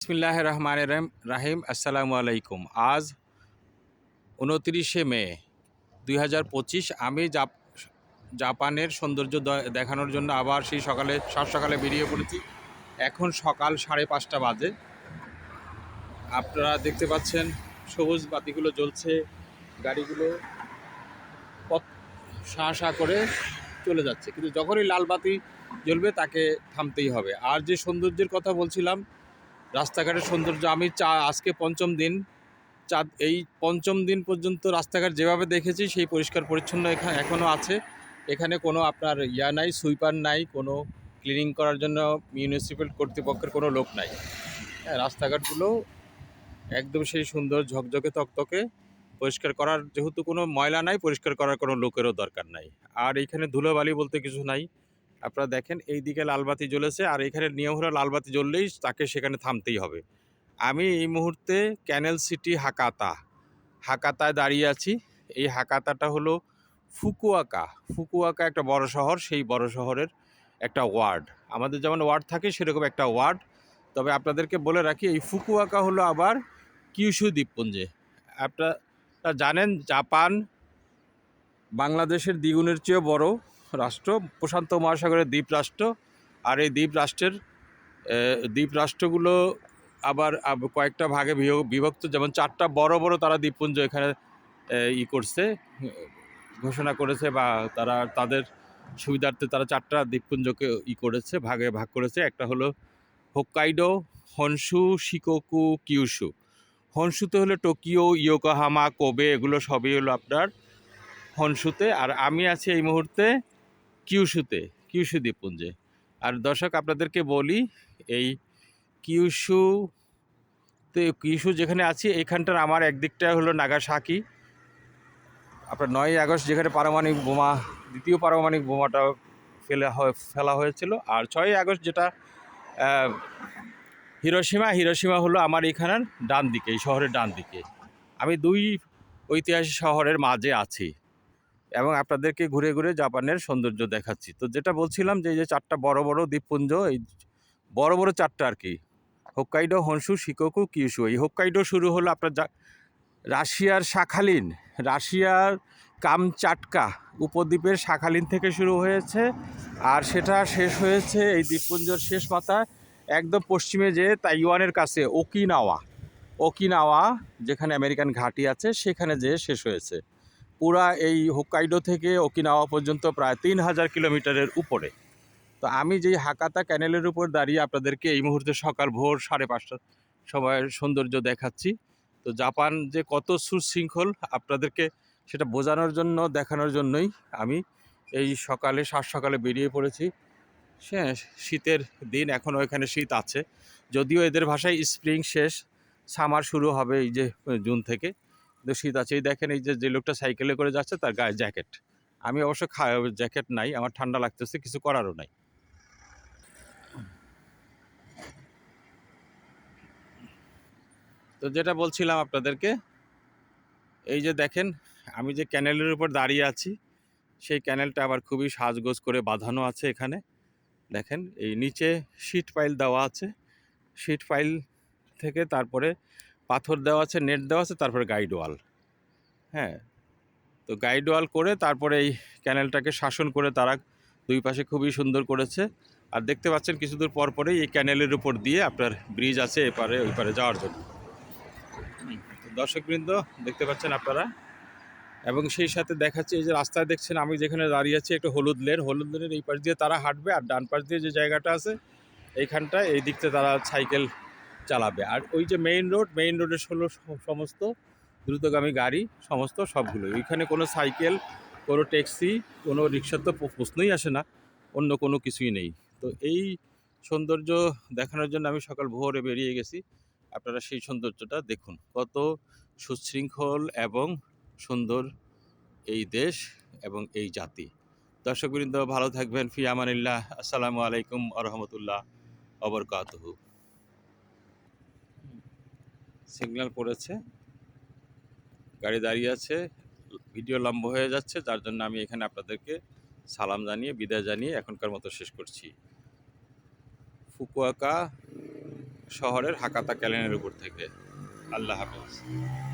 বিসমিল্লাহির রহমানির রাহিম। আসসালামু আলাইকুম। আজ 29শে মে 2025। আমি জাপানের সৌন্দর্য দেখানোর জন্য আবার সেই সাত সকালে বেরিয়ে পড়েছি। এখন সকাল 5:30 বাজে। আপনারা দেখতে পাচ্ছেন সবুজ বাতিগুলো জ্বলছে, গাড়িগুলো পথ শাঁ শাঁ করে চলে যাচ্ছে, কিন্তু যখনই লাল বাতি জ্বলবে তাকে থামতেই হবে। আর যে সৌন্দর্যের কথা বলছিলাম, রাস্তাঘাটের সৌন্দর্য, আমি আজকে পঞ্চম দিন। এই পঞ্চম দিন পর্যন্ত রাস্তাঘাট যেভাবে দেখেছি সেই পরিষ্কার পরিচ্ছন্ন এখনও আছে। এখানে কোনো আপনার নাই, সুইপার নাই, কোনো ক্লিনিং করার জন্য মিউনিসিপ্যাল কর্তৃপক্ষের কোনো লোক নাই। হ্যাঁ, রাস্তাঘাটগুলো একদম সেই সুন্দর ঝকঝকে তকতকে। পরিষ্কার করার যেহেতু কোনো ময়লা নাই, পরিষ্কার করার কোনো লোকেরও দরকার নাই। আর এইখানে ধুলোবালি বলতে কিছু নাই। আপনারা দেখেন এই দিকে লালবাতি জ্বলেছে, আর এখানে নিয়ম হলো লালবাতি জ্বললেই তাকে সেখানে থামতেই হবে। আমি এই মুহূর্তে ক্যানেল সিটি হাকাতায় দাঁড়িয়ে আছি। এই হাকাতাটা হলো ফুকুওকা একটা বড় শহর। সেই বড় শহরের একটা ওয়ার্ড, আমাদের যেমন ওয়ার্ড থাকে সেরকম একটা ওয়ার্ড। তবে আপনাদেরকে বলে রাখি, এই ফুকুওকা হলো আবার কিউশু দ্বীপপুঞ্জে। আপনারা জানেন জাপান বাংলাদেশের দ্বিগুণের চেয়েও বড় রাষ্ট্র, প্রশান্ত মহাসাগরের দ্বীপরাষ্ট্র। আর এই দ্বীপরাষ্ট্রগুলো আবার কয়েকটা ভাগে বিভক্ত। যেমন 4টা বড় বড় তারা দ্বীপপুঞ্জ এখানে করছে, ঘোষণা করেছে, বা তারা তাদের সুবিধার্থে তারা 4টা দ্বীপপুঞ্জকে করেছে, ভাগে ভাগ করেছে। একটা হলো হোক্কাইডো, হনশু, শিকোকু, কিউশু। হনশুতে হলো টোকিও, ইয়োকোহামা, কোবে, এগুলো সবই হলো আপনার হনশুতে। আর আমি আছি এই মুহূর্তে কিউশু দ্বীপপুঞ্জে। আর দর্শক আপনাদেরকে বলি, এই কিউশু যেখানে আছি, এইখানটার আমার একদিকটা হলো নাগাসাকি। আপনার 9ই আগস্ট যেখানে দ্বিতীয় পারমাণবিক বোমাটা ফেলা হয়েছিল। আর 6ই আগস্ট যেটা হিরোশিমা হলো আমার এখানের ডান দিকে, এই শহরের ডান দিকে। আমি দুই ঐতিহাসিক শহরের মাঝে আছি এবং আপনাদেরকে ঘুরে ঘুরে জাপানের সৌন্দর্য দেখাচ্ছি। তো যেটা বলছিলাম যে এই যে 4টা বড় বড় দ্বীপপুঞ্জ, এই বড় বড় 4টা আর কি, হোক্কাইডো, হনশু, শিকোকু, কিউশু। এই হোক্কাইডো শুরু হলো আপনার রাশিয়ার কামচাটকা উপদ্বীপের শাখালিন থেকে শুরু হয়েছে, আর সেটা শেষ হয়েছে এই দ্বীপপুঞ্জের শেষ মাথায় একদম পশ্চিমে যে তাইওয়ানের কাছে ওকিনাওয়া, যেখানে আমেরিকান ঘাঁটি আছে, সেখানে যে শেষ হয়েছে। পুরা এই হোক্কাইডো থেকে ওকিনাওয়া পর্যন্ত প্রায় 3000 কিলোমিটারের উপরে। তো আমি যেই হাকাতা ক্যানেলের উপর দাঁড়িয়ে আপনাদেরকে এই মুহূর্তে সকাল ভোর 5:30টার সময়ের সৌন্দর্য দেখাচ্ছি। তো জাপান যে কত সুশৃঙ্খল, আপনাদেরকে সেটা বোঝানোর জন্য, দেখানোর জন্যই আমি এই সাত সকালে বেরিয়ে পড়েছি। হ্যাঁ, শীতের দিন, এখনও এখানে শীত আছে, যদিও এদের ভাষায় স্প্রিং শেষ, সামার শুরু হবে এই যে জুন থেকে, কিন্তু শীত আছে। এই দেখেন, এই যে লোকটা সাইকেলে করে যাচ্ছে তার গায়ে জ্যাকেট। আমি অবশ্য জ্যাকেট নাই, আমার ঠান্ডা লাগতেছে, কিছু করারও নাই। তো যেটা বলছিলাম আপনাদেরকে, এই যে দেখেন আমি যে ক্যানেলের উপর দাঁড়িয়ে আছি, সেই ক্যানেলটা আবার খুবই সাজগোজ করে বাঁধানো আছে। এখানে দেখেন এই নিচে শিট পাইল দেওয়া আছে, শিট পাইল থেকে তারপরে পাথর দেওয়া আছে, নেট দেওয়া আছে, তারপরে গাইড ওয়াল। হ্যাঁ, তো গাইড ওয়াল করে তারপরে এই ক্যানেলটাকে শাসন করে তারা দুই পাশে খুবই সুন্দর করেছে। আর দেখতে পাচ্ছেন কিছু দূর পর পরেই এই ক্যানেলের উপর দিয়ে আপনার ব্রিজ আছে এপারে ওই পারে যাওয়ার জন্য। দর্শকবৃন্দ দেখতে পাচ্ছেন আপনারা, এবং সেই সাথে দেখাচ্ছে এই যে রাস্তায় দেখছেন আমি যেখানে দাঁড়িয়ে আছি, একটা হলুদ লেনের এই পাশ দিয়ে তারা হাঁটবে, আর ডান পাশ দিয়ে যে জায়গাটা আছে এইখানটায় এই দিকতে তারা সাইকেল চালাবে। আর ওই যে মেইন রোডের সমস্ত দ্রুতগামী গাড়ি সমস্ত সবগুলো ওইখানে, কোনো সাইকেল, কোনো ট্যাক্সি, কোনো রিক্সার তো প্রশ্নই আসে না, অন্য কোনো কিছুই নেই। তো এই সৌন্দর্য দেখানোর জন্য আমি সকাল ভোরে বেরিয়ে গেছি। আপনারা সেই সৌন্দর্যটা দেখুন, কত সুশৃঙ্খল এবং সুন্দর এই দেশ এবং এই জাতি। দর্শকবৃন্দ ভালো থাকবেন, ফি আমানিল্লাহ। আসসালামু আলাইকুম ওয়া রাহমাতুল্লাহ ওয়া বারাকাতুহু। সিগন্যাল পড়েছে, গাড়ি দাঁড়িয়ে আছে, ভিডিও লম্বা হয়ে যাচ্ছে, যার জন্য আমি এখানে আপনাদেরকে সালাম জানিয়ে বিদায় জানিয়ে এখনকার মতো শেষ করছি। ফুকুওকা শহরের হাকাতা ক্যালেনের উপর থেকে। আল্লাহ হাফেজ।